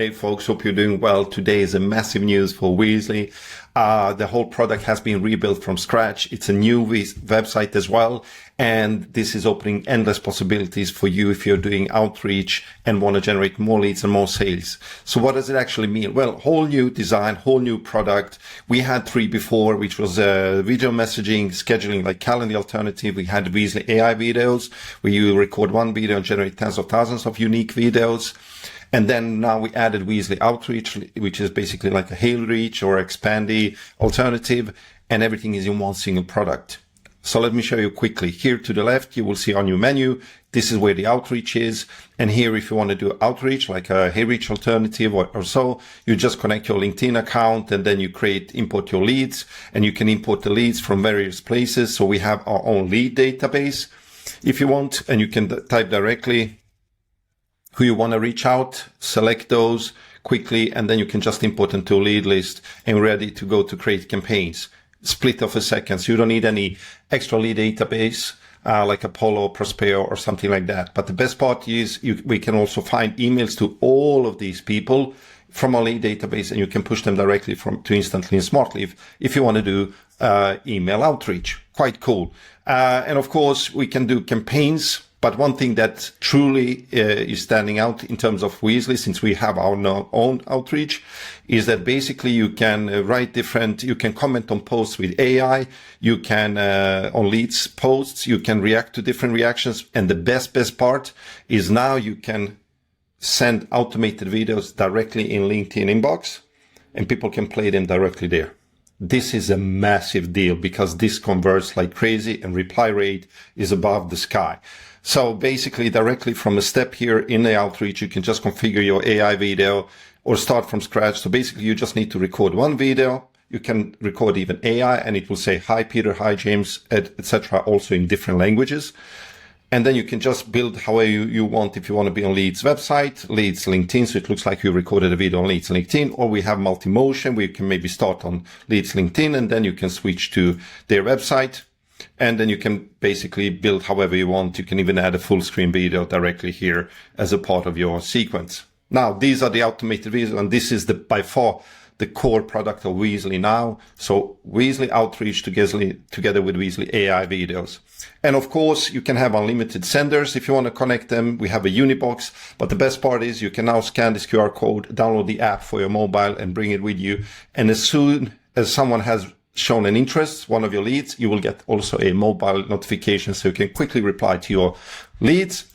Hey folks, hope you're doing well. Today is a massive news for Weezly. The whole product has been rebuilt from scratch. It's a new website as well. And this is opening endless possibilities for you if you're doing outreach and want to generate more leads and more sales. So what does it actually mean? Well, whole new design, whole new product. We had 3 before, which was video messaging, scheduling like calendar alternative. We had Weezly AI videos where you record one video and generate tens of thousands of unique videos. And then now we added Weezly Outreach, which is basically like a Hail Reach or Expandy alternative, and everything is in one single product. So let me show you quickly. Here to the left, you will see our new menu. This is where the outreach is. And here, if you want to do outreach, like a Hail Reach alternative or so, you just connect your LinkedIn account and then you import your leads, and you can import the leads from various places. So we have our own lead database if you want, and you can type directly who you want to reach out, select those quickly, and then you can just import them to a lead list and ready to go to create campaigns. Split of a second. So you don't need any extra lead database, like Apollo, Prospero, or something like that. But the best part is we can also find emails to all of these people from our lead database, and you can push them directly to instantly in Smartlead if you want to do email outreach. Quite cool. And of course, we can do campaigns. But one thing that truly is standing out in terms of Weezly, since we have our own outreach, is that basically you can you can comment on posts with AI, you can, on leads posts, you can react to different reactions. And the best part is now you can send automated videos directly in LinkedIn inbox and people can play them directly there. This is a massive deal because this converts like crazy and reply rate is above the sky. So basically directly from a step here in the outreach, you can just configure your AI video or start from scratch. So basically you just need to record one video. You can record even AI and it will say, hi, Peter, hi, James, etc. also in different languages. And then you can just build however you want. If you want to be on Leads website, Leads LinkedIn, so it looks like you recorded a video on Leads LinkedIn, or we have multi-motion where you can maybe start on Leads LinkedIn and then you can switch to their website. And then you can basically build however you want. You can even add a full screen video directly here as a part of your sequence. Now, these are the automated videos, and this is by far the core product of Weezly now. So Weezly Outreach together with Weezly AI videos. And of course, you can have unlimited senders if you want to connect them. We have a Unibox, but the best part is you can now scan this QR code, download the app for your mobile and bring it with you. And as soon as someone has shown an interest, one of your leads, you will get also a mobile notification so you can quickly reply to your leads.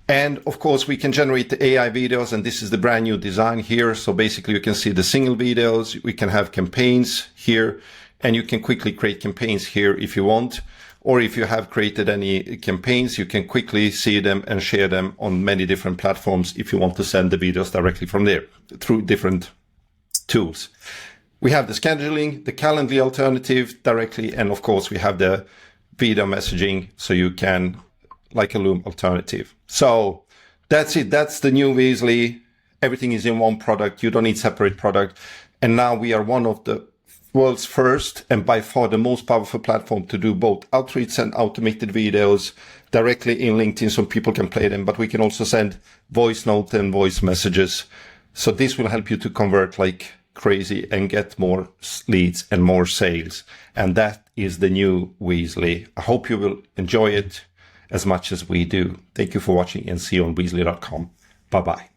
And of course, we can generate the AI videos, and this is the brand new design here. So basically you can see the single videos, we can have campaigns here, and you can quickly create campaigns here if you want. Or if you have created any campaigns, you can quickly see them and share them on many different platforms if you want to send the videos directly from there through different tools. We have the scheduling, the calendar alternative directly, and of course we have the video messaging, so you can, like a Loom alternative. So that's it. That's the new Weezly. Everything is in one product. You don't need separate product. And now we are one of the world's first and by far the most powerful platform to do both outreach and automated videos directly in LinkedIn so people can play them, but we can also send voice note and voice messages. So this will help you to convert like crazy and get more leads and more sales. And that is the new Weezly. I hope you will enjoy it as much as we do. Thank you for watching and see you on Weezly.com. Bye-bye.